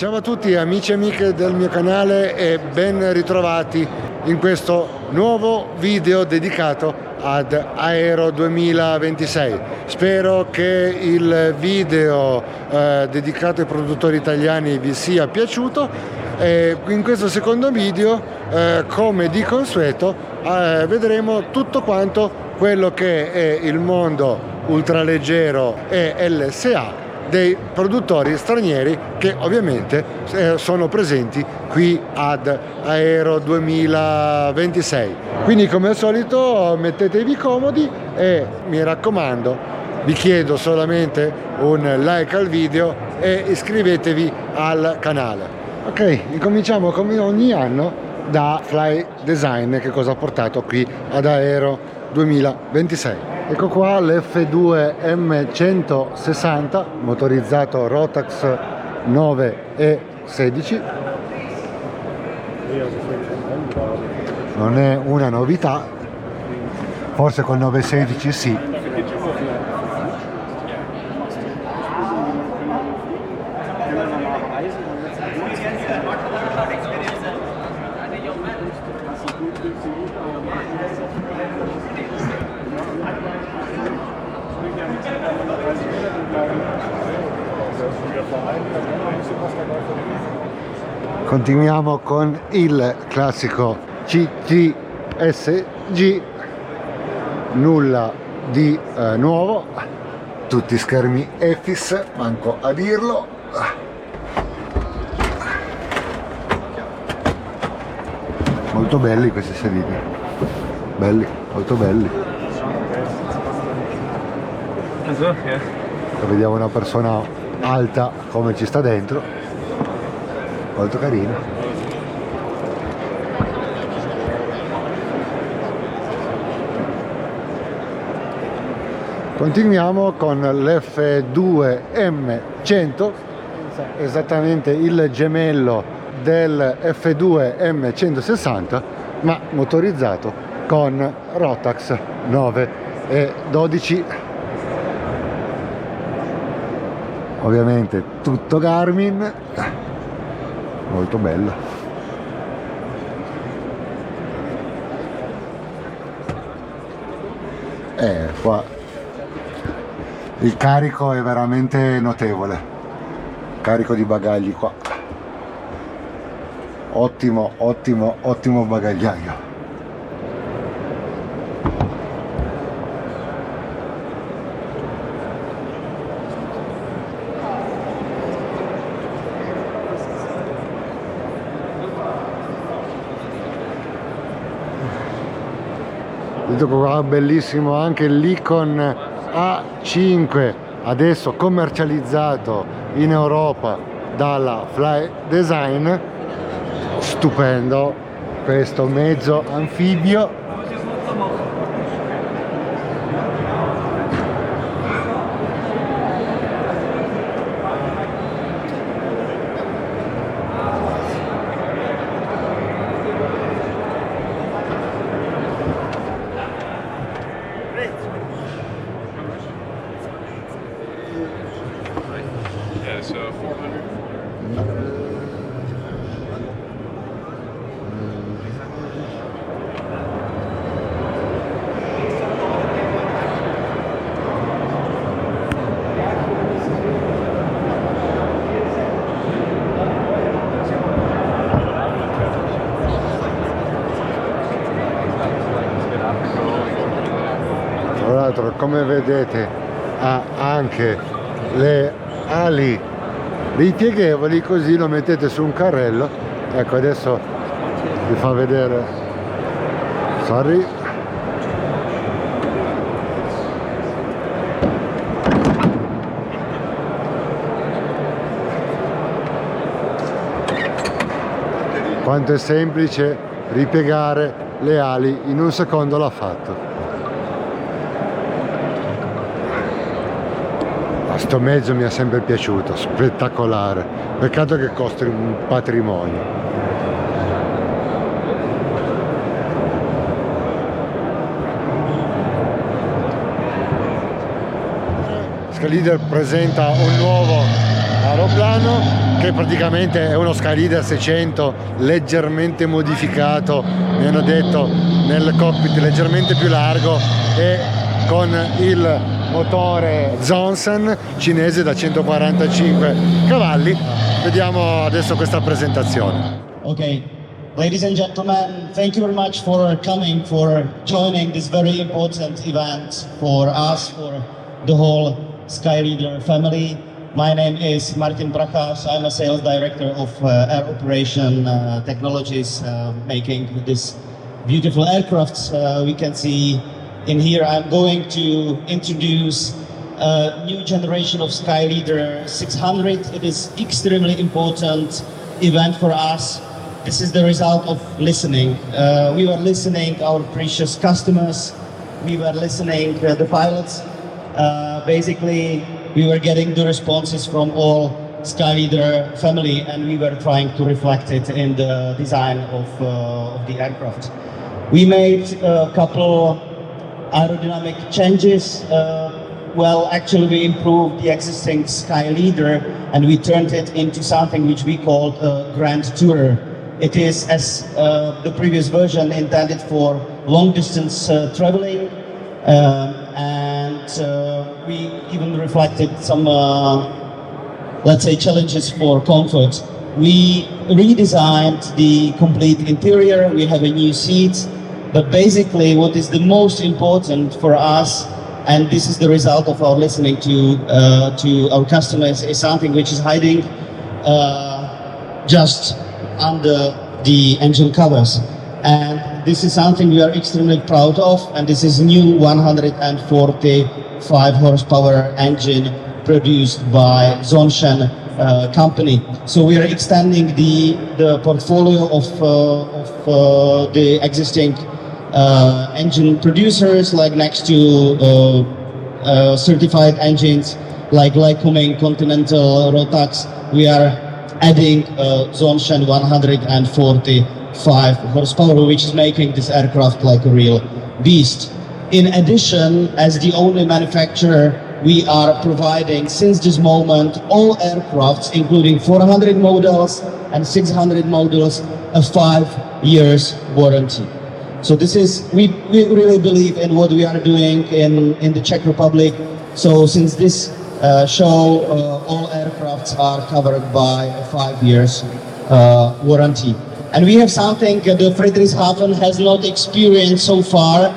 Ciao a tutti amici e amiche del mio canale e ben ritrovati in questo nuovo video dedicato ad Aero 2026. Spero che il video dedicato ai produttori italiani vi sia piaciuto. In questo secondo video, come di consueto, vedremo tutto quanto quello che è il mondo ultraleggero e LSA dei produttori stranieri che ovviamente sono presenti qui ad Aero 2026. Quindi, come al solito, mettetevi comodi e mi raccomando, vi chiedo solamente un like al video e iscrivetevi al canale. Ok, incominciamo come ogni anno da Fly Design, che cosa ha portato qui ad Aero 2026. Ecco qua l'F2 M160 motorizzato Rotax 9 e 16. Non è una novità, forse col 916 sì. Continuiamo con il classico CTSG, nulla di nuovo, tutti schermi EFIS, manco a dirlo. Molto belli questi sedili, belli, molto belli. Vediamo una persona alta come ci sta dentro, molto carino. Continuiamo con l'F2 M100, esattamente il gemello del F2 M160, ma motorizzato con Rotax 9 e 12. Ovviamente tutto Garmin, molto bello. Qua il carico è veramente notevole, carico di bagagli qua, ottimo bagagliaio. Vedete qua, bellissimo anche l'Icon A5, adesso commercializzato in Europa dalla Fly Design. Stupendo questo mezzo anfibio. Tra l'altro, come vedete, ha anche le ali ripieghevoli, così lo mettete su un carrello. Ecco, adesso vi fa vedere, sorry, quanto è semplice ripiegare le ali, in un secondo l'ha fatto. Sto mezzo mi è sempre piaciuto, spettacolare, peccato che costi un patrimonio. Scalider presenta un nuovo aeroplano che praticamente è uno Skyleader 600 leggermente modificato, mi hanno detto, nel cockpit leggermente più largo e con il motore Zonsen cinese da 145 cavalli. Vediamo adesso questa presentazione. Okay, ladies and gentlemen, thank you very much for coming, for joining this very important event for us, for the whole Skyleader family. My name is Martin Prakas. I'm a sales director of Air Operation Technologies, making this beautiful aircrafts we can see in here. I'm going to introduce a new generation of Skyleader 600. It is extremely important event for us. This is the result of listening. We were listening our precious customers. We were listening the pilots. Basically, we were getting the responses from all Skyleader family, and we were trying to reflect it in the design of the aircraft. We made a couple aerodynamic changes. Well, actually, we improved the existing Skyleader, and we turned it into something which we called a Grand Tourer. It is, as the previous version, intended for long-distance traveling, and we even reflected some, let's say, challenges for comfort. We redesigned the complete interior. We have a new seat, but basically, what is the most important for us, and this is the result of our listening to our customers, is something which is hiding just under the engine covers. And this is something we are extremely proud of, and this is new 145 horsepower engine produced by Zhongsheng company. So we are extending the portfolio of the existing engine producers, like next to certified engines like Lycoming, Continental, Rotax. We are adding Zhongsheng 145 horsepower, which is making this aircraft like a real beast. In addition, as the only manufacturer, we are providing, since this moment, all aircrafts, including 400 models and 600 models, a 5 years warranty. So this is, we really believe in what we are doing in the Czech Republic. So since this show, all aircrafts are covered by a 5 years warranty. And we have something that Friedrichshafen has not experienced so far,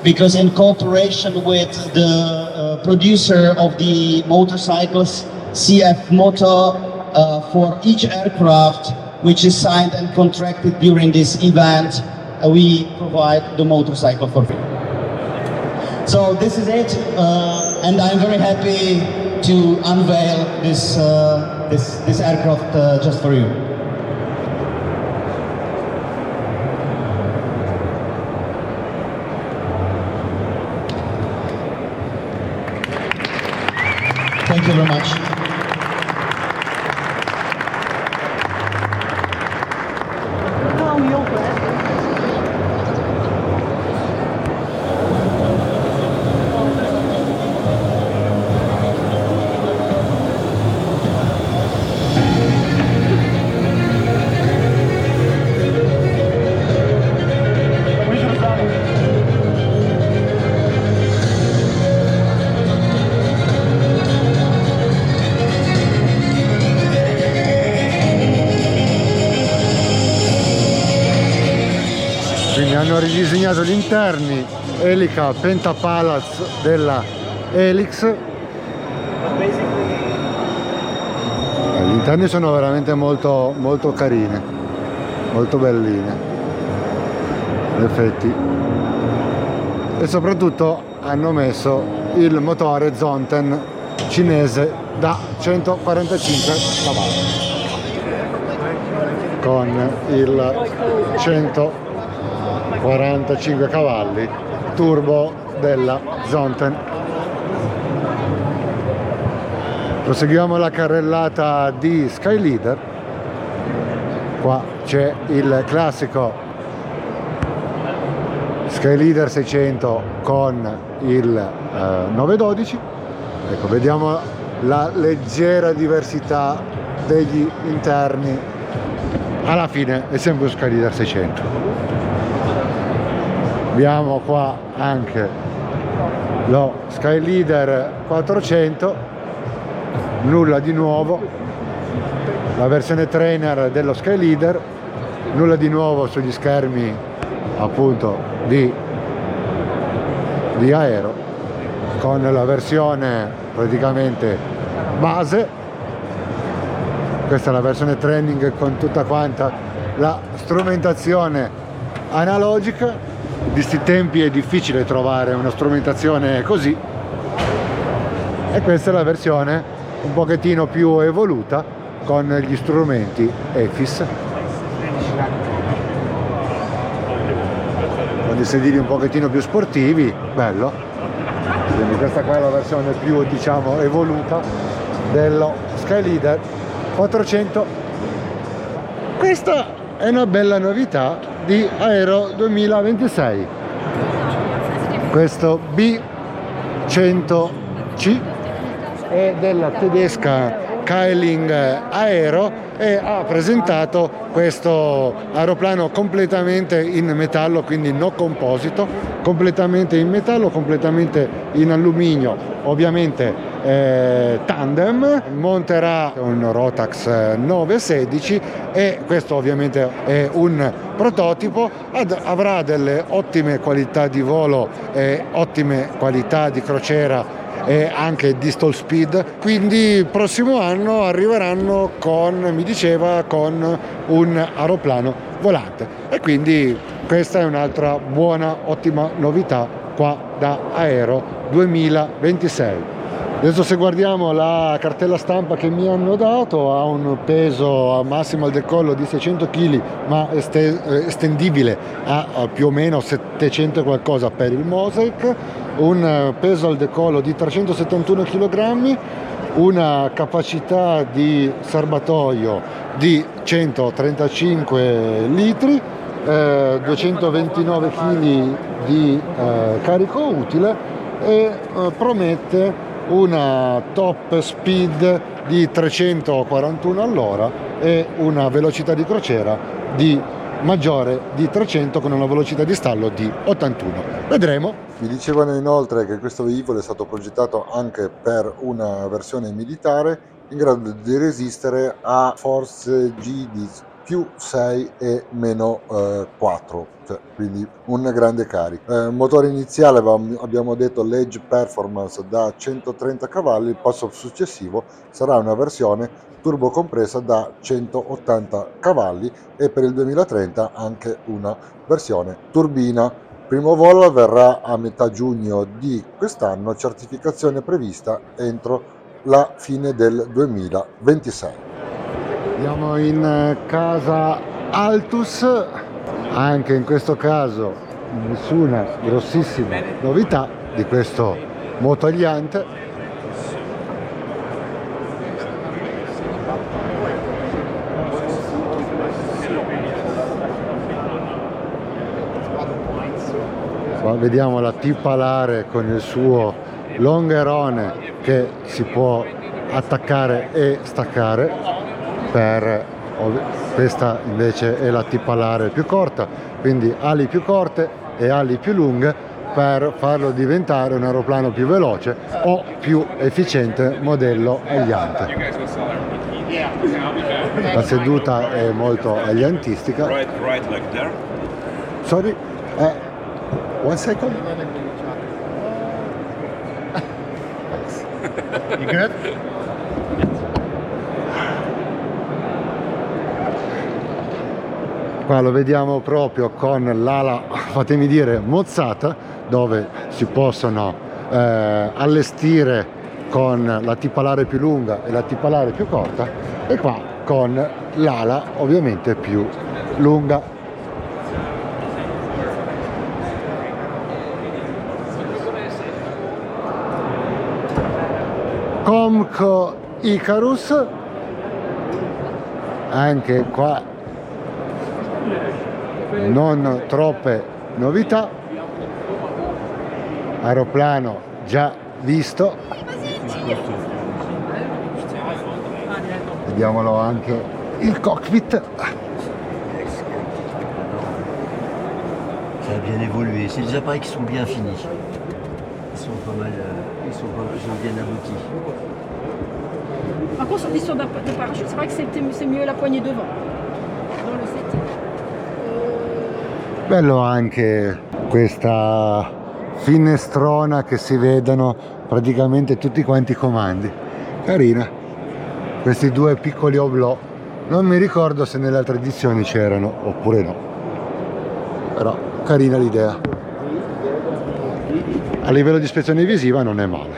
because in cooperation with the producer of the motorcycles, CF Motor, for each aircraft which is signed and contracted during this event, we provide the motorcycle for free. So this is it, and I'm very happy to unveil this aircraft just for you. Thank you very much. Hanno ridisegnato gli interni, elica Pentapalaz della Helix. Gli interni sono veramente molto carine, molto belline, in effetti. E soprattutto hanno messo il motore Zonten cinese da 145 cavalli con il 145 cavalli turbo della Zonten. Proseguiamo la carrellata di Skyleader. Qua c'è il classico Skyleader 600 con il 912. Ecco, vediamo la leggera diversità degli interni, alla fine è sempre un Skyleader 600. Abbiamo qua anche lo Skyleader 400, nulla di nuovo, la versione trainer dello Skyleader, nulla di nuovo sugli schermi appunto di Aero, con la versione praticamente base. Questa è la versione training con tutta quanta la strumentazione analogica. Di sti tempi è difficile trovare una strumentazione così, e questa è la versione un pochettino più evoluta con gli strumenti EFIS, con dei sedili un pochettino più sportivi, bello. Quindi questa qua è la versione più, diciamo, evoluta dello Skyleader 400. Questa è una bella novità di Aero 2026, questo B100C è della tedesca Keiling Aero e ha presentato questo aeroplano completamente in metallo, quindi no composito, completamente in metallo, completamente in alluminio, ovviamente tandem. Monterà un Rotax 916 e questo ovviamente è un prototipo, avrà delle ottime qualità di volo e ottime qualità di crociera e anche di stall speed, quindi prossimo anno arriveranno con, mi diceva, con un aeroplano volante, e quindi questa è un'altra buona, ottima novità qua da Aero 2026. Adesso se guardiamo la cartella stampa che mi hanno dato, ha un peso massimo al decollo di 600 kg ma estendibile a più o meno 700 qualcosa per il Mosaic, un peso al decollo di 371 kg, una capacità di serbatoio di 135 litri, 229 kg di carico utile e promette una top speed di 341 all'ora e una velocità di crociera di maggiore di 300 con una velocità di stallo di 81. Vedremo. Mi dicevano inoltre che questo velivolo è stato progettato anche per una versione militare in grado di resistere a forze G di più 6 e meno 4, cioè, quindi un grande carico. Motore iniziale abbiamo detto l'Edge Performance da 130 cavalli, il passo successivo sarà una versione turbocompressa da 180 cavalli e per il 2030 anche una versione turbina. Primo volo avverrà a metà giugno di quest'anno, certificazione prevista entro la fine del 2026. Andiamo in casa Altus, anche in questo caso nessuna grossissima novità di questo motogliante. Qua vediamo la T-Palare con il suo longherone che si può attaccare e staccare. Questa invece è la T-Palare più corta, quindi ali più corte e ali più lunghe per farlo diventare un aeroplano più veloce o più efficiente modello agliante. La seduta è molto agliantistica. Sorry, one second. You good? Qua lo vediamo proprio con l'ala, fatemi dire, mozzata, dove si possono allestire con la T-Palare più lunga e la T-Palare più corta, e qua con l'ala ovviamente più lunga. Comco Icarus, anche qua non troppe novità, aeroplano già visto, vediamolo anche il cockpit. Ça a bien évolué, c'est des appareils qui sont bien finis. Ils sont bien aboutis. Par contre, sur l'histoire de parachute, c'est vrai que c'est mieux la poignée devant. Dans le setting. Bello anche questa finestrona che si vedono praticamente tutti quanti i comandi. Carina. Questi due piccoli oblò. Non mi ricordo se nelle altre edizioni c'erano oppure no. Però carina l'idea. A livello di ispezione visiva non è male.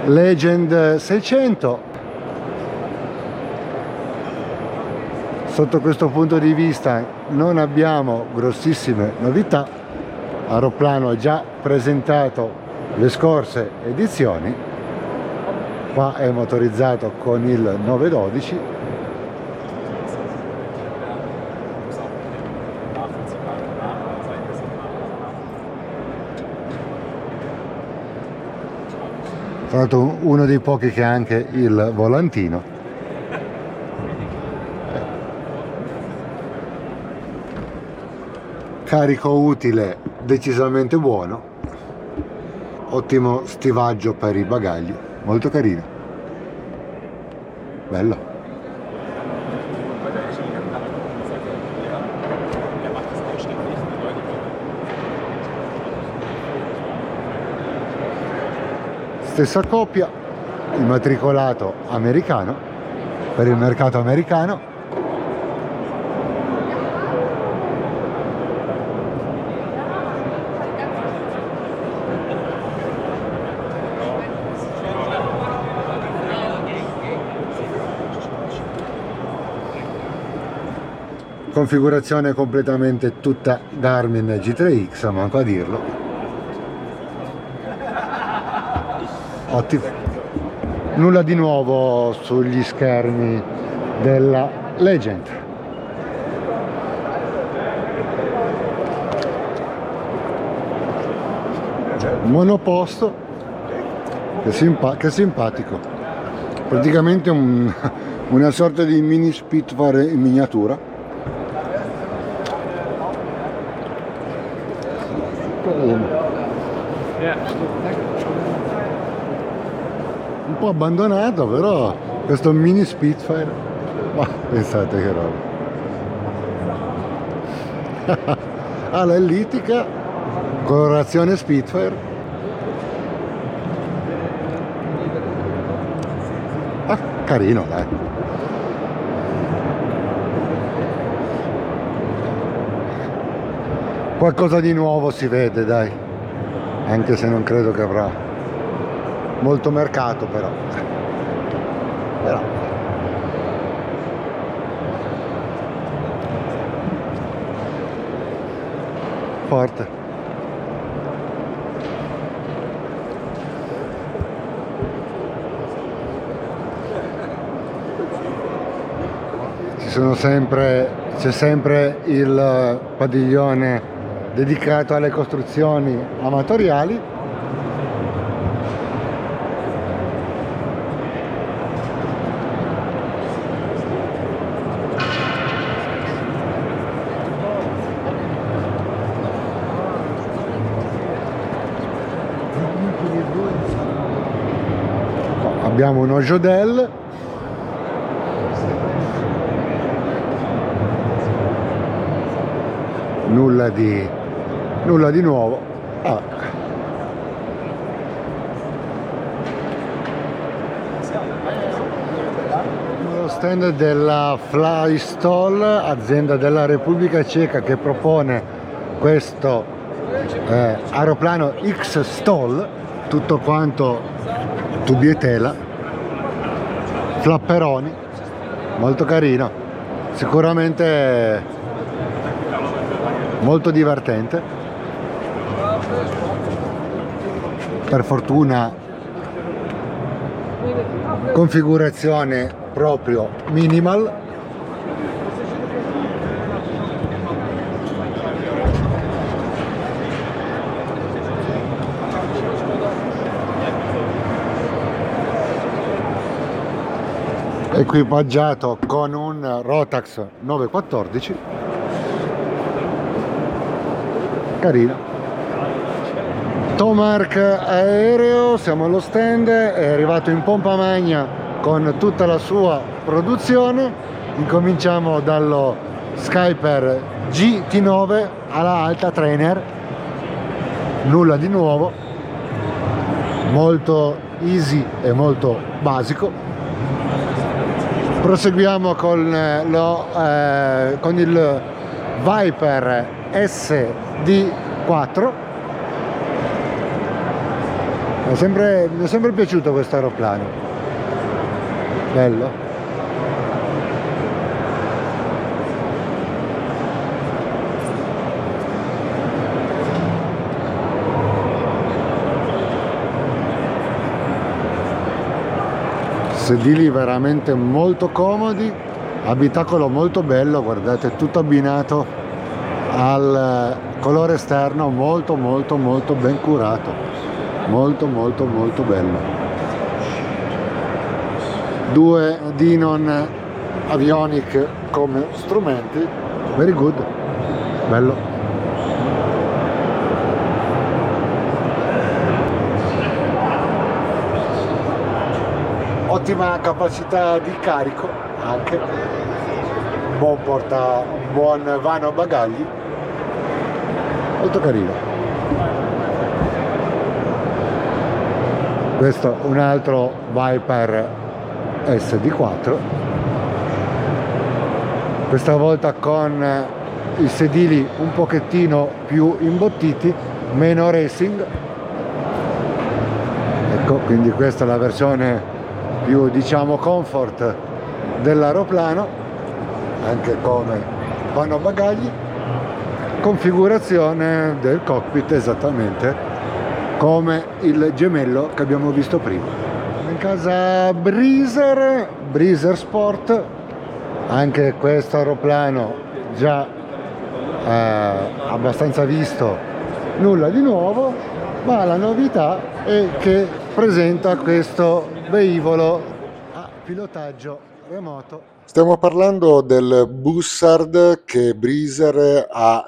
Legend 600. Sotto questo punto di vista non abbiamo grossissime novità. Aeroplano già presentato le scorse edizioni. Qua è motorizzato con il 912. Tra l'altro uno dei pochi che ha anche il volantino. Carico utile decisamente buono, ottimo stivaggio per i bagagli, molto carino, bello. Stessa coppia, immatricolato americano, per il mercato americano. Configurazione completamente tutta Garmin G3X, manco a dirlo. Ottimo. Nulla di nuovo sugli schermi della Legend. Monoposto, che simpatico. Praticamente una sorta di mini Spitfire in miniatura. Un po' abbandonato, però questo mini Spitfire, ma pensate che roba. Ala ellittica, colorazione Spitfire. Carino, dai. Qualcosa di nuovo si vede, dai, anche se non credo che avrà molto mercato, però forte. C'è sempre il padiglione dedicato alle costruzioni amatoriali. Abbiamo uno Jodel. Nulla di nuovo. Lo stand della Flystall, azienda della Repubblica Ceca, che propone questo aeroplano X-Stall, tutto quanto tubi e tela, flapperoni, molto carino, sicuramente molto divertente. Per fortuna configurazione proprio minimal. equipaggiato con un Rotax 914, carino. Tomark Aereo, siamo allo stand, è arrivato in pompa magna con tutta la sua produzione. Incominciamo dallo Skyper GT9 alla alta trainer, nulla di nuovo, molto easy e molto basico. Proseguiamo con il Viper SD4. Mi è sempre piaciuto questo aeroplano, bello. Sedili veramente molto comodi, abitacolo molto bello, guardate, tutto abbinato al colore esterno, molto ben curato. Molto bello. 2 Denon Avionic come strumenti, very good, bello. Ottima capacità di carico anche, porta un buon vano bagagli, molto carino. Questo è un altro Viper SD4, questa volta con i sedili un pochettino più imbottiti, meno racing. Ecco, quindi questa è la versione più, diciamo, comfort dell'aeroplano, anche come vano bagagli, configurazione del cockpit esattamente come il gemello che abbiamo visto prima. In casa Breezer Sport, anche questo aeroplano già abbastanza visto, nulla di nuovo, ma la novità è che presenta questo velivolo a pilotaggio remoto. Stiamo parlando del Bussard che Breezer ha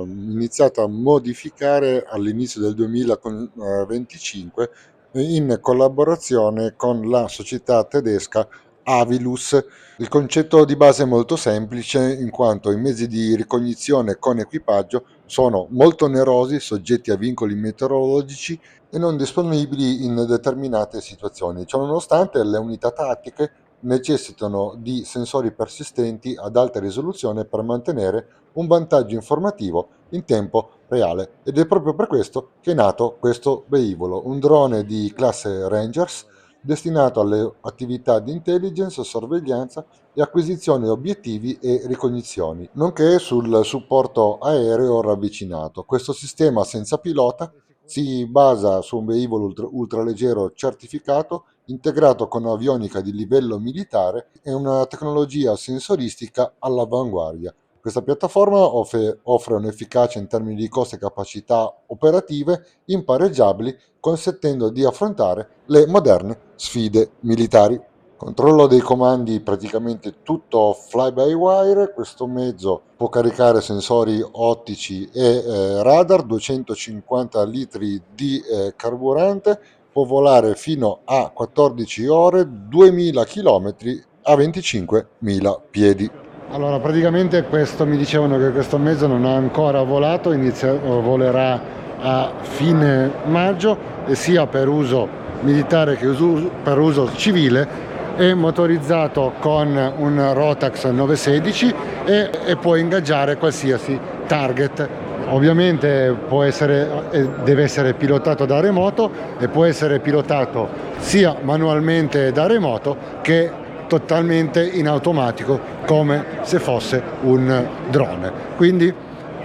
iniziato a modificare all'inizio del 2025 in collaborazione con la società tedesca Avilus. Il concetto di base è molto semplice, in quanto i mezzi di ricognizione con equipaggio sono molto onerosi, soggetti a vincoli meteorologici e non disponibili in determinate situazioni. Ciononostante, le unità tattiche necessitano di sensori persistenti ad alta risoluzione per mantenere un vantaggio informativo in tempo reale, ed è proprio per questo che è nato questo velivolo, un drone di classe Rangers destinato alle attività di intelligence, sorveglianza e acquisizione obiettivi e ricognizioni, nonché sul supporto aereo ravvicinato. Questo sistema senza pilota si basa su un velivolo ultraleggero certificato integrato con avionica di livello militare e una tecnologia sensoristica all'avanguardia. Questa piattaforma offre un'efficacia in termini di costi e capacità operative impareggiabili, consentendo di affrontare le moderne sfide militari. Controllo dei comandi praticamente tutto fly-by-wire. Questo mezzo può caricare sensori ottici e radar, 250 litri di carburante, può volare fino a 14 ore, 2000 km a 25.000 piedi. Allora, praticamente mi dicevano che questo mezzo non ha ancora volato, volerà a fine maggio, e sia per uso militare che per uso civile. È motorizzato con un Rotax 916 e può ingaggiare qualsiasi target. Ovviamente deve essere pilotato da remoto, e può essere pilotato sia manualmente da remoto che totalmente in automatico, come se fosse un drone. Quindi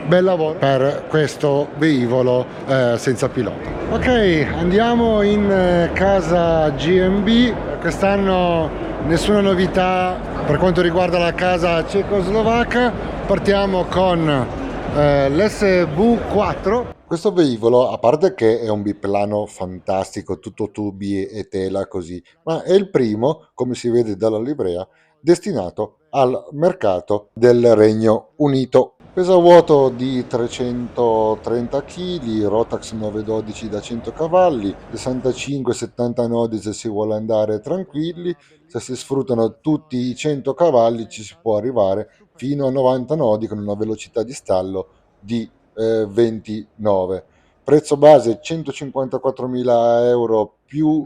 bel lavoro per questo velivolo senza pilota. Ok, andiamo in casa GMB. Quest'anno nessuna novità per quanto riguarda la casa cecoslovacca. Partiamo con l'SV4. Questo velivolo, a parte che è un biplano fantastico, tutto tubi e tela così, ma è il primo, come si vede dalla livrea, destinato al mercato del Regno Unito. Pesa vuoto di 330 kg, Rotax 912 da 100 cavalli, 65-70 nodi se si vuole andare tranquilli. Se si sfruttano tutti i 100 cavalli ci si può arrivare fino a 90 nodi con una velocità di stallo di 29. Prezzo base 154.000 euro più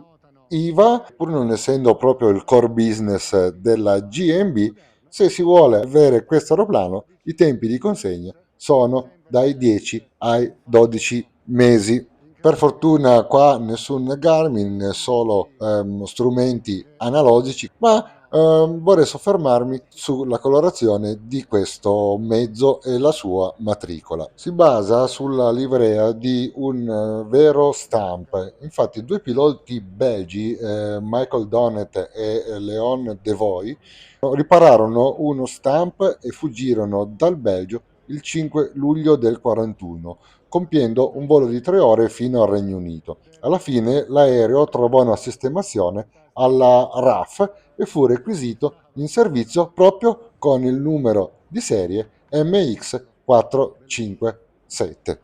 IVA, pur non essendo proprio il core business della GMB. Se si vuole avere questo aeroplano, i tempi di consegna sono dai 10 ai 12 mesi. Per fortuna qua nessun Garmin, solo strumenti analogici, ma vorrei soffermarmi sulla colorazione di questo mezzo e la sua matricola. Si basa sulla livrea di un vero stamp. Infatti due piloti belgi, Michael Donnet e Léon Devoy, ripararono uno stamp e fuggirono dal Belgio il 5 luglio del 41, compiendo un volo di 3 ore fino al Regno Unito. Alla fine l'aereo trovò una sistemazione alla RAF e fu requisito in servizio proprio con il numero di serie MX457.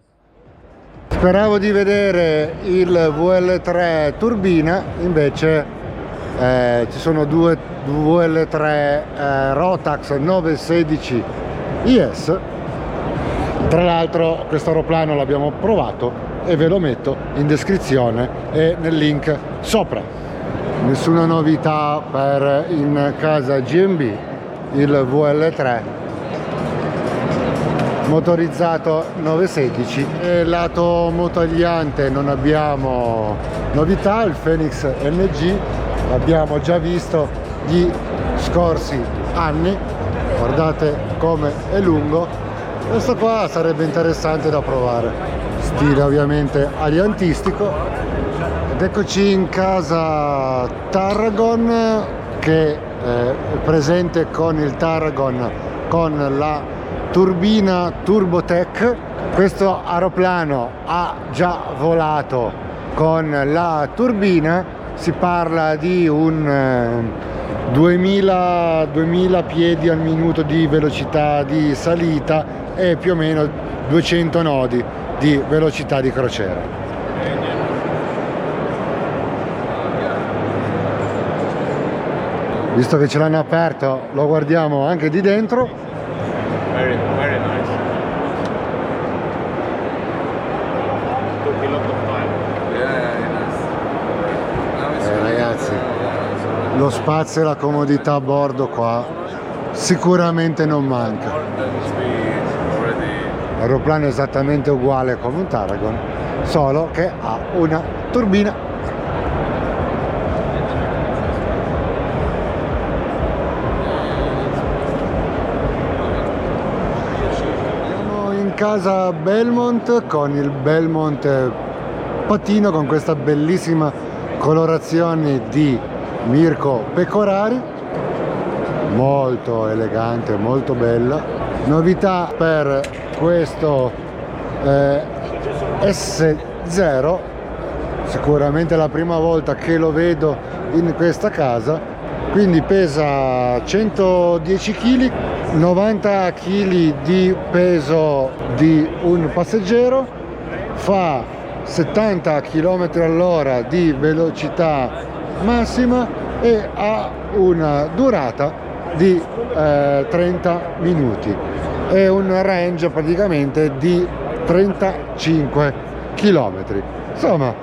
Speravo di vedere il VL3 turbina, invece ci sono due VL3 Rotax 916 IS. Tra l'altro questo aeroplano l'abbiamo provato e ve lo metto in descrizione e nel link sopra. Nessuna novità per in casa GMB, il VL3 motorizzato 916. E lato motogliante non abbiamo novità, il Phoenix NG l'abbiamo già visto gli scorsi anni, guardate come è lungo. Questo qua sarebbe interessante da provare, stile ovviamente aliantistico. Ed eccoci in casa Tarragon, che è presente con il Tarragon con la turbina Turbotech. Questo aeroplano ha già volato con la turbina, si parla di un 2000 piedi al minuto di velocità di salita e più o meno 200 nodi di velocità di crociera. Visto che ce l'hanno aperto, lo guardiamo anche di dentro. Very nice. Took a lot of time. Ragazzi, lo spazio e la comodità a bordo qua sicuramente non manca. L'aeroplano è esattamente uguale come un Tarragon, solo che ha una turbina. Siamo in casa Belmont con il Belmont patino, con questa bellissima colorazione di Mirko Pecorari, molto elegante, molto bella. Novità per questo S0, sicuramente la prima volta che lo vedo in questa casa. Quindi pesa 110 kg, 90 kg di peso di un passeggero, fa 70 km all'ora di velocità massima e ha una durata di 30 minuti e un range praticamente di 35 km. Insomma,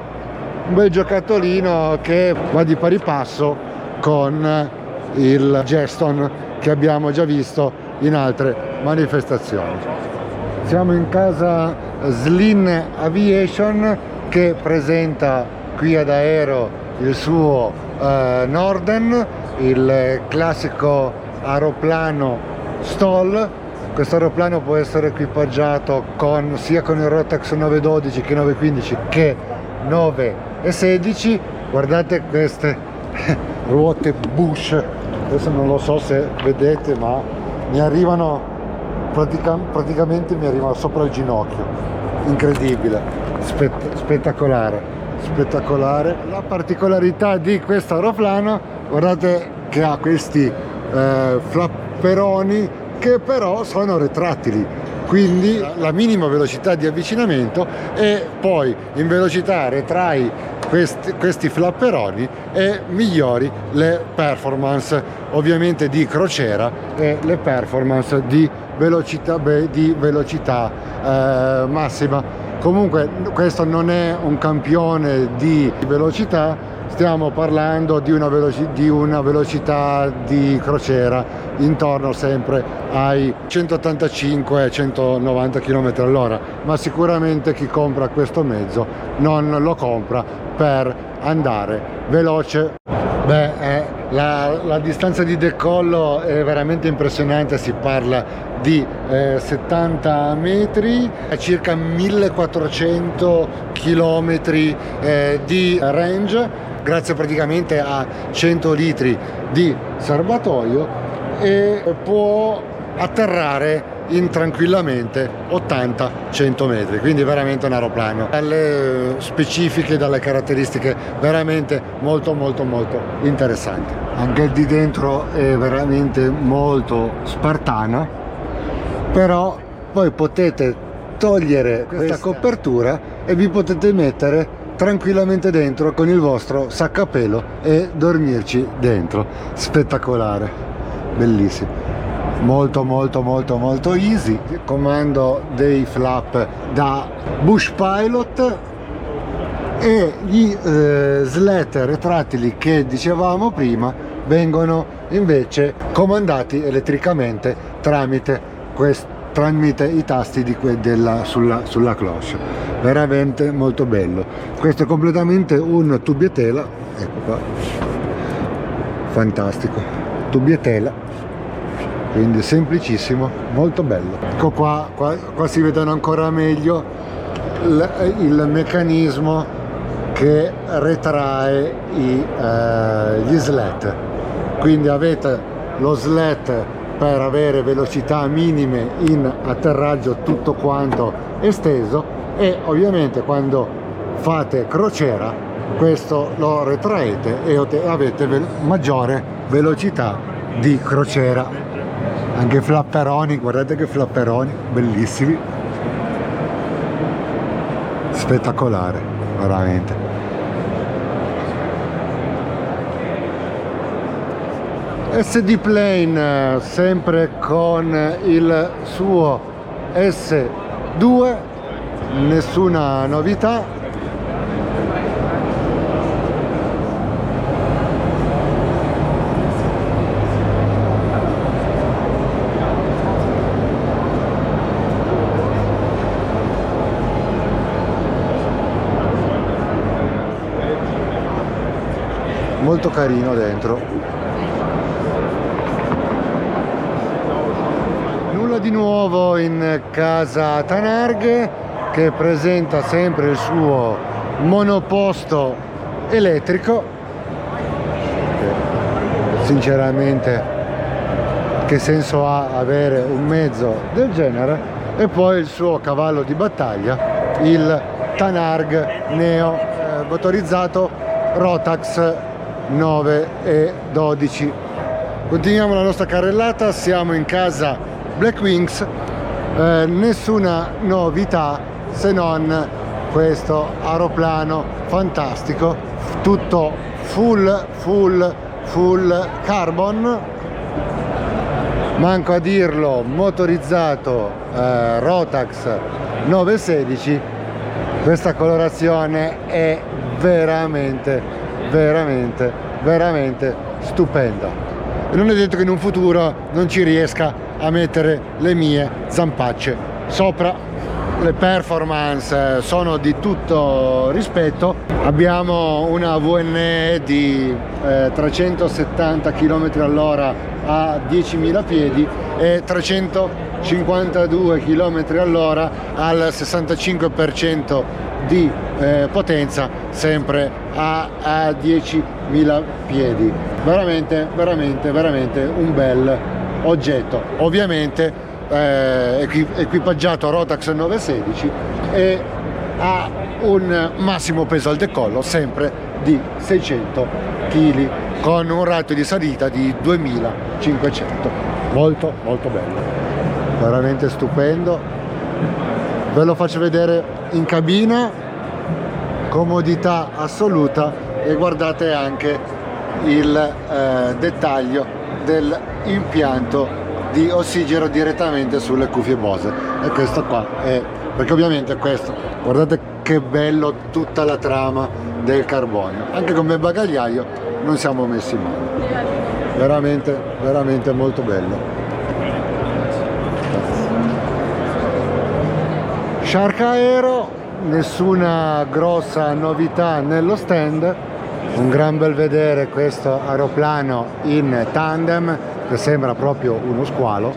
un bel giocattolino che va di pari passo con il Geston che abbiamo già visto in altre manifestazioni. Siamo in casa Slin Aviation, che presenta qui ad Aero il suo Norden, il classico aeroplano STOL. Questo aeroplano può essere equipaggiato sia con il Rotax 912 che 915 che 916. Guardate queste ruote Bush, adesso non lo so se vedete, ma mi arrivano praticamente mi arriva sopra il ginocchio, incredibile, spettacolare, spettacolare. La particolarità di questo aeroplano, guardate che ha questi flapperoni che però sono retrattili, quindi la minima velocità di avvicinamento e poi in velocità retrai questi flapperoni e migliori le performance ovviamente di crociera e le performance di velocità massima. Comunque questo non è un campione di velocità, stiamo parlando di una velocità di crociera intorno sempre ai 185-190 km all'ora, ma sicuramente chi compra questo mezzo non lo compra per andare veloce. La distanza di decollo è veramente impressionante, si parla di 70 metri, circa 1400 km di range, grazie praticamente a 100 litri di serbatoio, e può atterrare in tranquillamente 80-100 metri, quindi veramente un aeroplano dalle specifiche, dalle caratteristiche veramente molto interessanti. Anche di dentro è veramente molto spartana, però poi potete togliere questa copertura e vi potete mettere tranquillamente dentro con il vostro saccapelo e dormirci dentro. Spettacolare, bellissimo, molto easy. Comando dei flap da Bush Pilot e gli slat retrattili che dicevamo prima vengono invece comandati elettricamente tramite i tasti sulla cloche. Veramente molto bello. Questo è completamente un tubbietela, ecco qua, fantastico, tubbietela, quindi semplicissimo, molto bello. Ecco qua si vedono ancora meglio il meccanismo che retrae gli slat, quindi avete lo slat per avere velocità minime in atterraggio, tutto quanto esteso, e ovviamente quando fate crociera questo lo retraete e avete maggiore velocità di crociera. Anche flapperoni, guardate che flapperoni bellissimi, spettacolare veramente. SD Plane sempre con il suo S2, nessuna novità. Molto carino dentro. Nulla di nuovo in casa Tanarg, che presenta sempre il suo monoposto elettrico. Sinceramente, che senso ha avere un mezzo del genere? E poi il suo cavallo di battaglia, il Tanarg Neo, motorizzato Rotax 9 e 12. Continuiamo la nostra carrellata, siamo in casa Black Wings, nessuna novità se non questo aeroplano fantastico, tutto full carbon, manco a dirlo, motorizzato Rotax 916. Questa colorazione è veramente stupenda, e non è detto che in un futuro non ci riesca a mettere le mie zampacce sopra. Le performance sono di tutto rispetto. Abbiamo una VNE di 370 km all'ora a 10.000 piedi e 352 km all'ora al 65% di potenza, sempre a 10.000 piedi. Veramente un bel oggetto. Ovviamente equipaggiato Rotax 916 e ha un massimo peso al decollo sempre di 600 kg con un ratio di salita di 2500. Molto bello, veramente stupendo. Ve lo faccio vedere in cabina, comodità assoluta, e guardate anche il dettaglio dell'impianto di ossigeno direttamente sulle cuffie Bose. E questo qua è, perché ovviamente questo, guardate che bello tutta la trama del carbonio, anche come bagagliaio non siamo messi male, veramente molto bello. Shark Aero, nessuna grossa novità nello stand, un gran bel vedere questo aeroplano in tandem che sembra proprio uno squalo.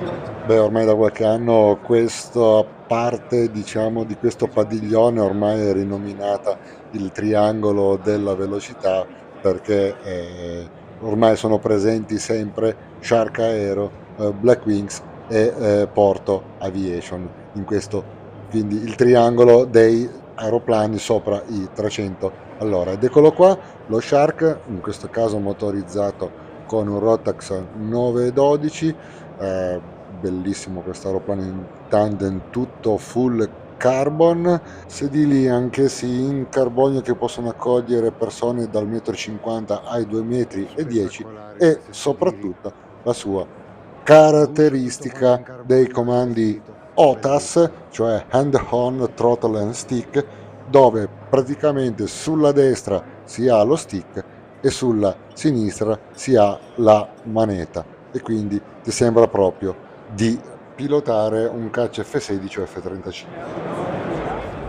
Beh, ormai da qualche anno questa parte, diciamo, di questo padiglione ormai è rinominata il triangolo della velocità, perché ormai sono presenti sempre Shark Aero, Black Wings e Porto Aviation in questo, quindi il triangolo dei aeroplani sopra i 300 all'ora. Ed eccolo qua, lo Shark, in questo caso motorizzato con un Rotax 912, bellissimo questo aeroplano in tandem, tutto full carbon, sedili anch'essi in carbonio che possono accogliere persone dal 1,50 m ai 2,10 m, e soprattutto la sua caratteristica dei comandi OTAS, cioè Hand On Throttle and Stick, dove praticamente sulla destra si ha lo stick e sulla sinistra si ha la maneta, e quindi ti sembra proprio di pilotare un caccia F-16 o F-35.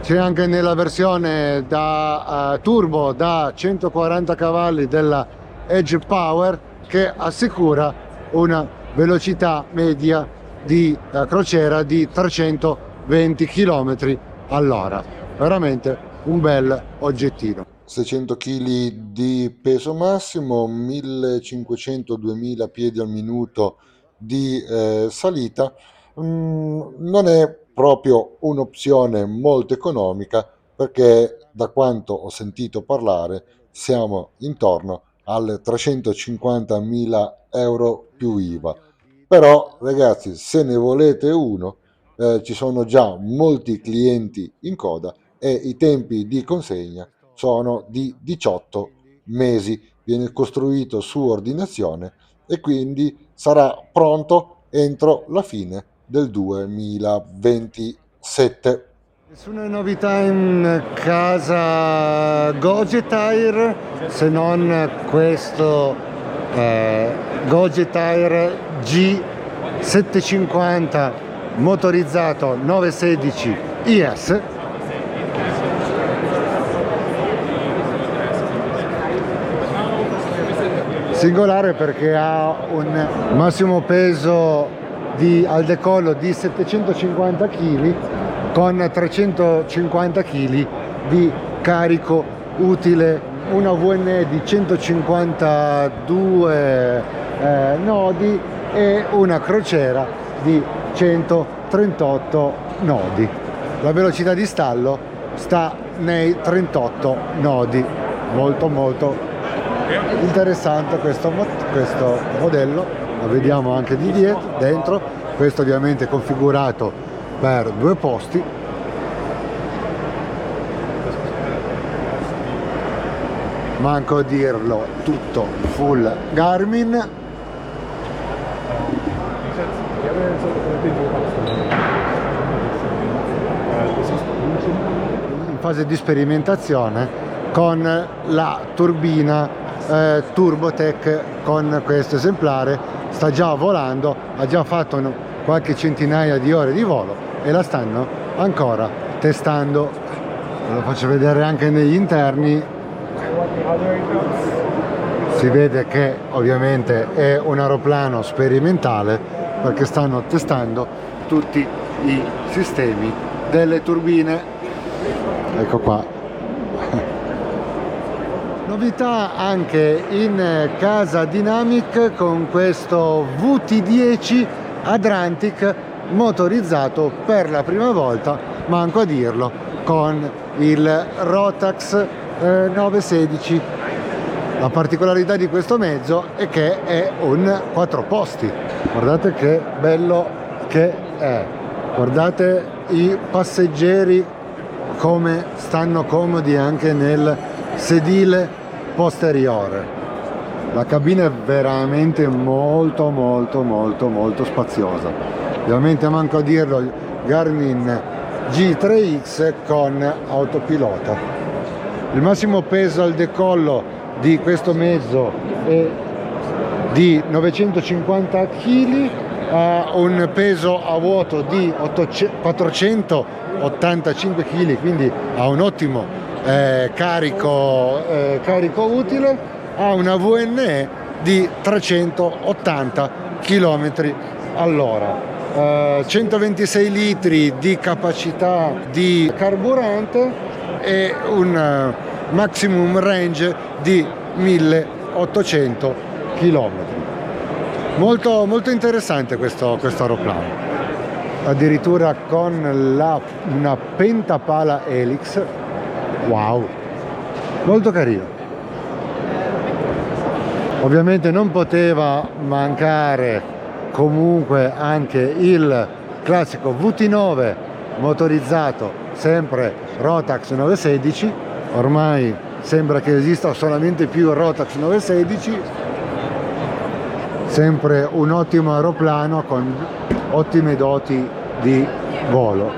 C'è anche nella versione da turbo da 140 cavalli della Edge Power, che assicura una velocità media di crociera di 320 km all'ora. Veramente un bel oggettino. 600 kg di peso massimo, 1500-2000 piedi al minuto di salita. Non è proprio un'opzione molto economica, perché da quanto ho sentito parlare siamo intorno alle 350.000 euro più IVA. Però ragazzi, se ne volete uno, ci sono già molti clienti in coda e i tempi di consegna sono di 18 mesi. Viene costruito su ordinazione e quindi sarà pronto entro la fine del 2027. Nessuna novità in casa Gogetair, se non questo Gogetair G750 motorizzato 916 IS. Singolare perché ha un massimo peso al decollo di 750 kg con 350 kg di carico utile, una VNE di 152 nodi e una crociera di 138 nodi. La velocità di stallo sta nei 38 nodi. Molto interessante questo modello. Lo vediamo anche di dietro, dentro. Questo ovviamente è configurato per 2 posti. Manco a dirlo, tutto full Garmin. In fase di sperimentazione con la turbina Turbotech. Con questo esemplare sta già volando, ha già fatto qualche centinaia di ore di volo e la stanno ancora testando. Ve lo faccio vedere anche negli interni. Si vede che ovviamente è un aeroplano sperimentale, perché stanno testando tutti i sistemi delle turbine. Ecco qua. Novità anche in casa Dynamic con questo VT10 Adrantic motorizzato per la prima volta, manco a dirlo, con il Rotax 916. La particolarità di questo mezzo è che è un 4 posti. Guardate che bello che è, guardate i passeggeri come stanno comodi anche nel sedile posteriore. La cabina è veramente molto spaziosa. Ovviamente manco a dirlo, il Garmin G3X con autopilota. Il massimo peso al decollo di questo mezzo è di 950 kg, ha un peso a vuoto di 485 kg, quindi ha un ottimo carico utile. Ha una VNE di 380 km all'ora, 126 litri di capacità di carburante e un maximum range di 1800 km. Molto interessante questo aeroplano, addirittura con una pentapala Helix. Wow, molto carino. Ovviamente non poteva mancare comunque anche il classico VT9 motorizzato, sempre Rotax 916. Ormai sembra che esista solamente più Rotax 916, sempre un ottimo aeroplano con ottime doti di volo.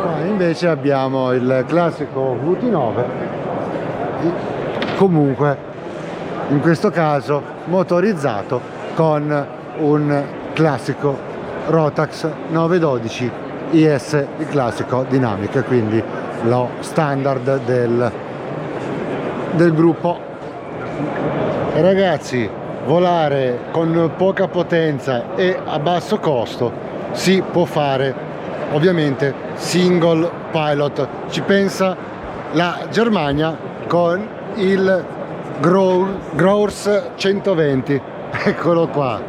Qua invece abbiamo il classico VT9, comunque in questo caso motorizzato con un classico Rotax 912 IS, il classico dinamica, quindi lo standard del gruppo. E ragazzi, volare con poca potenza e a basso costo si può fare, ovviamente single pilot. Ci pensa la Germania con il Growers 120, eccolo qua.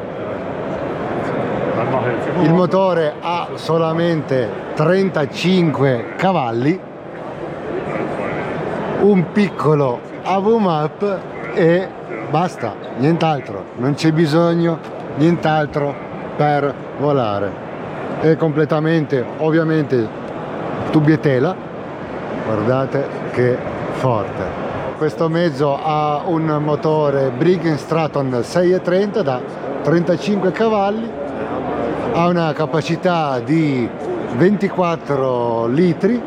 Il motore ha solamente 35 cavalli, un piccolo AVMAP e basta, nient'altro, non c'è bisogno nient'altro per volare. È completamente, ovviamente, tubbietela, guardate che forte. Questo mezzo ha un motore Brigg & Stratton 630 da 35 cavalli, ha una capacità di 24 litri,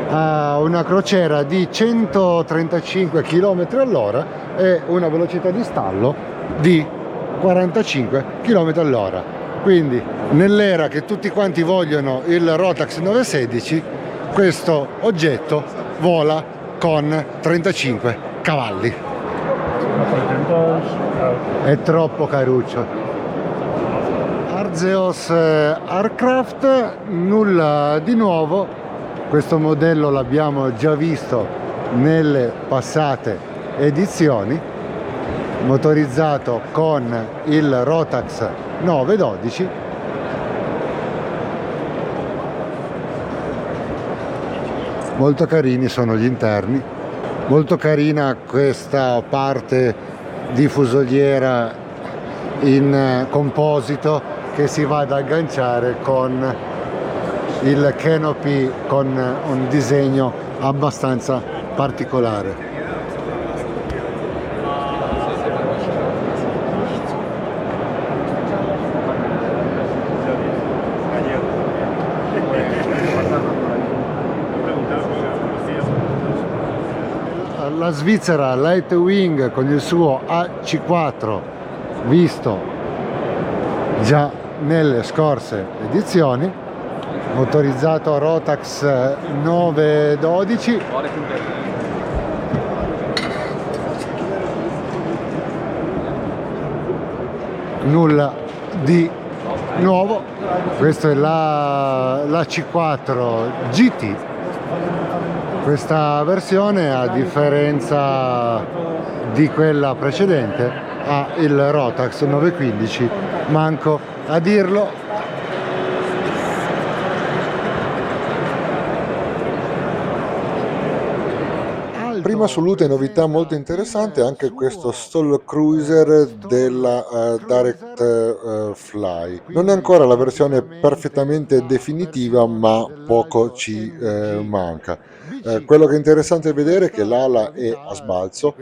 ha una crociera di 135 km all'ora e una velocità di stallo di 45 km all'ora. Quindi nell'era che tutti quanti vogliono il Rotax 916, questo oggetto vola con 35 cavalli. È troppo caruccio. Arzeos Aircraft, nulla di nuovo, questo modello l'abbiamo già visto nelle passate edizioni, motorizzato con il Rotax 912. Molto carini sono gli interni, molto carina questa parte di fusoliera in composito che si va ad agganciare con il canopy con un disegno abbastanza particolare. La Svizzera Lightwing con il suo AC4, visto già nelle scorse edizioni, motorizzato Rotax 912. Nulla di nuovo. Questo è l'AC4 GT. Questa versione, a differenza di quella precedente, ha il Rotax 915, manco a dirlo. Prima assoluta novità molto interessante è anche questo stall cruiser della Direct Fly. Non è ancora la versione perfettamente definitiva, ma poco ci manca. Quello che è interessante vedere è che l'ala è a sbalzo,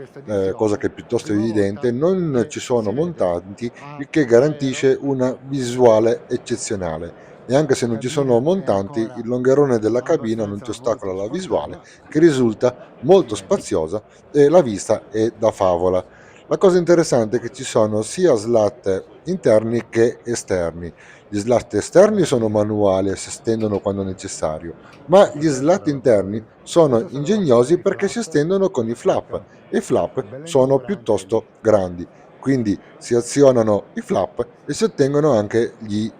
cosa che è piuttosto evidente, non ci sono montanti, il che garantisce una visuale eccezionale. E anche se non ci sono montanti, il longherone della cabina non ti ostacola la visuale, che risulta molto spaziosa e la vista è da favola. La cosa interessante è che ci sono sia slat interni che esterni. Gli slat esterni sono manuali e si estendono quando necessario, ma gli slat interni sono ingegnosi perché si estendono con i flap e i flap sono piuttosto grandi. Quindi si azionano i flap e si ottengono anche gli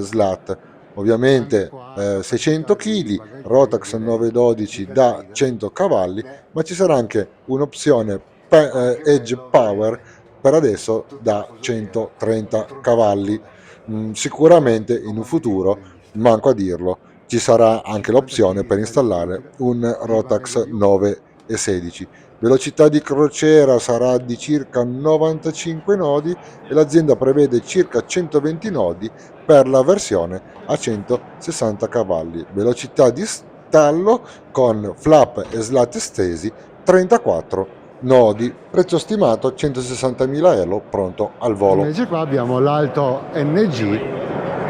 slat. Ovviamente 600 kg, Rotax 912 da 100 cavalli, ma ci sarà anche un'opzione Edge Power per adesso da 130 cavalli. Sicuramente in un futuro, manco a dirlo, ci sarà anche l'opzione per installare un Rotax 9 e 16. Velocità di crociera sarà di circa 95 nodi e l'azienda prevede circa 120 nodi per la versione a 160 cavalli. Velocità di stallo con flap e slat estesi 34 nodi. Prezzo stimato 160.000 euro, pronto al volo. Invece qua abbiamo l'Alto NG,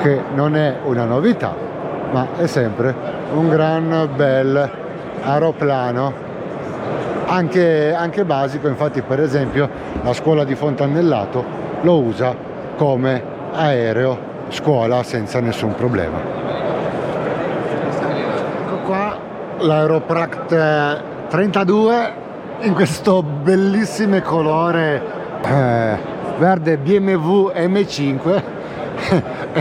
che non è una novità, ma è sempre un gran bel aeroplano, anche basico. Infatti, per esempio, la scuola di Fontanellato lo usa come aereo scuola senza nessun problema. Ecco qua l'Aeropract 32 in questo bellissimo colore verde BMW M5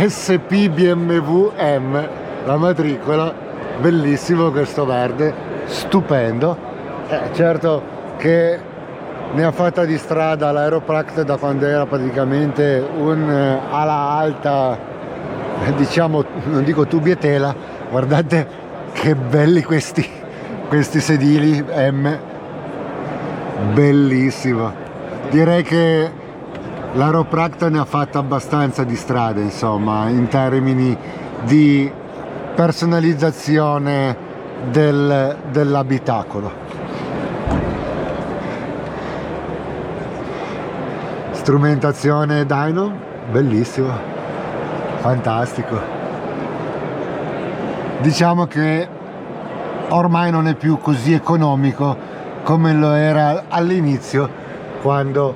SP BMW M, la matricola, bellissimo questo verde, stupendo. Certo che ne ha fatta di strada l'Aeropract da quando era praticamente un ala alta, diciamo, non dico tubi e tela. Guardate che belli questi sedili M, bellissimo. Direi che l'Aeropract ne ha fatta abbastanza di strada, insomma, in termini di personalizzazione dell'abitacolo. Strumentazione dyno, bellissimo, fantastico. Diciamo che ormai non è più così economico come lo era all'inizio, quando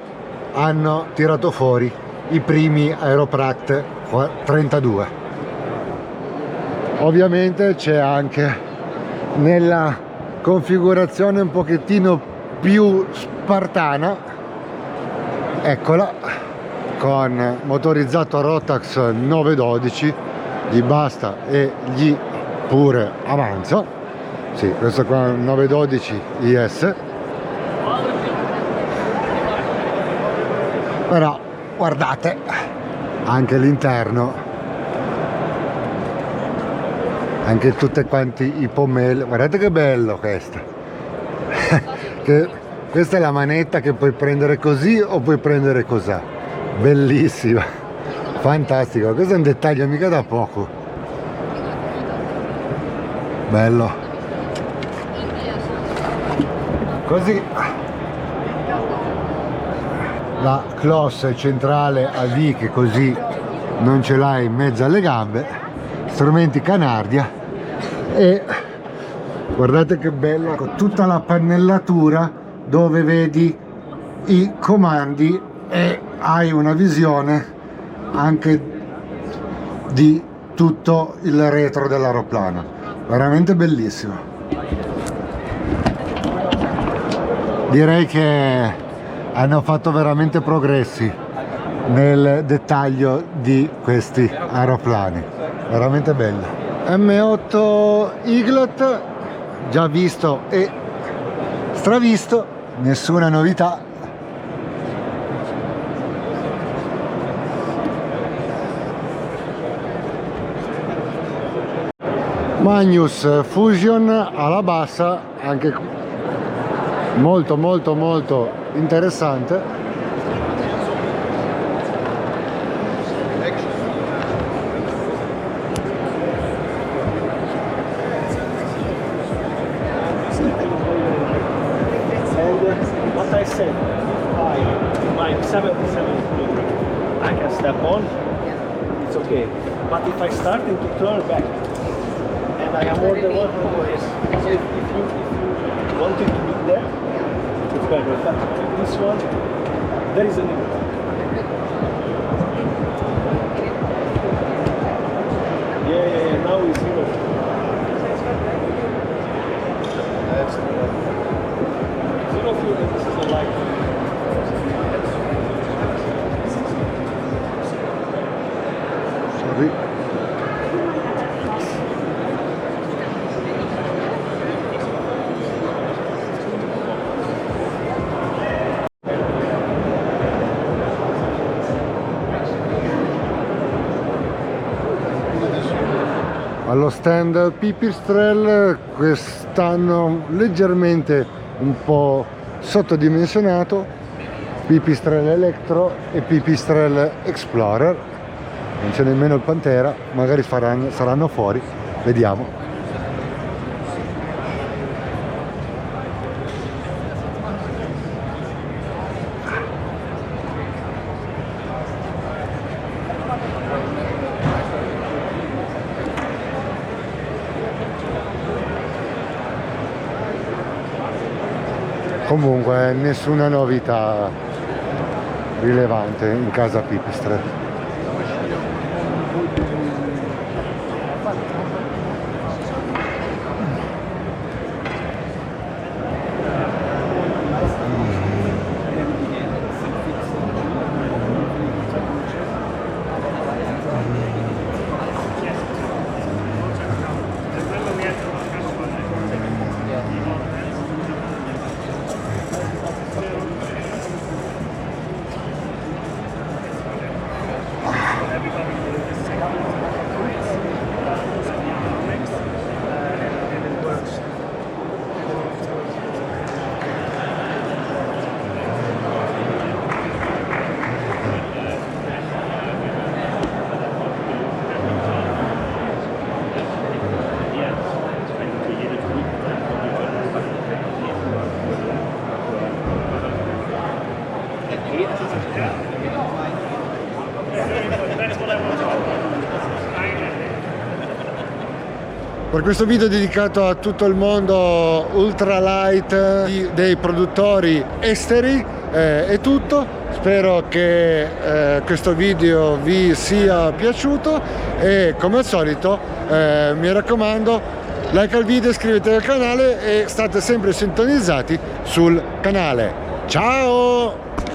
hanno tirato fuori i primi Aeropract 32. Ovviamente c'è anche nella configurazione un pochettino più spartana, eccola, con motorizzato Rotax 912, gli basta e gli pure avanza. Sì, questo qua è un 912 IS. Però guardate anche l'interno, anche tutti quanti i pomelli, guardate che bello questo. Questa è la manetta che puoi prendere così o puoi prendere così, bellissima, fantastico. Questo è un dettaglio mica da poco, bello. Così la closse centrale a V, che così non ce l'hai in mezzo alle gambe, strumenti Canardia, e guardate che bella, con tutta la pannellatura dove vedi i comandi e hai una visione anche di tutto il retro dell'aeroplano, veramente bellissimo. Direi che hanno fatto veramente progressi nel dettaglio di questi aeroplani, veramente bello. M8 Eaglet, già visto e stravisto, nessuna novità. Magnus Fusion alla bassa, anche molto molto molto interessante. What I said, my 77 I can step on, it's okay. But if I starting to turn back and I am more than 100 ways, so if you wanted to be there, it's better. But this one, there is a limit. Yeah, now it's zero. Zero fuel, this is a light. Sorry. Allo stand Pipistrel, quest'anno leggermente un po' sottodimensionato, Pipistrel Electro e Pipistrel Explorer. Non c'è nemmeno il Pantera, magari saranno fuori, vediamo. Comunque nessuna novità rilevante in casa Pipistrel. Per questo video dedicato a tutto il mondo ultralight dei produttori esteri è tutto. Spero che questo video vi sia piaciuto e come al solito mi raccomando, like al video, iscrivetevi al canale e state sempre sintonizzati sul canale. Ciao!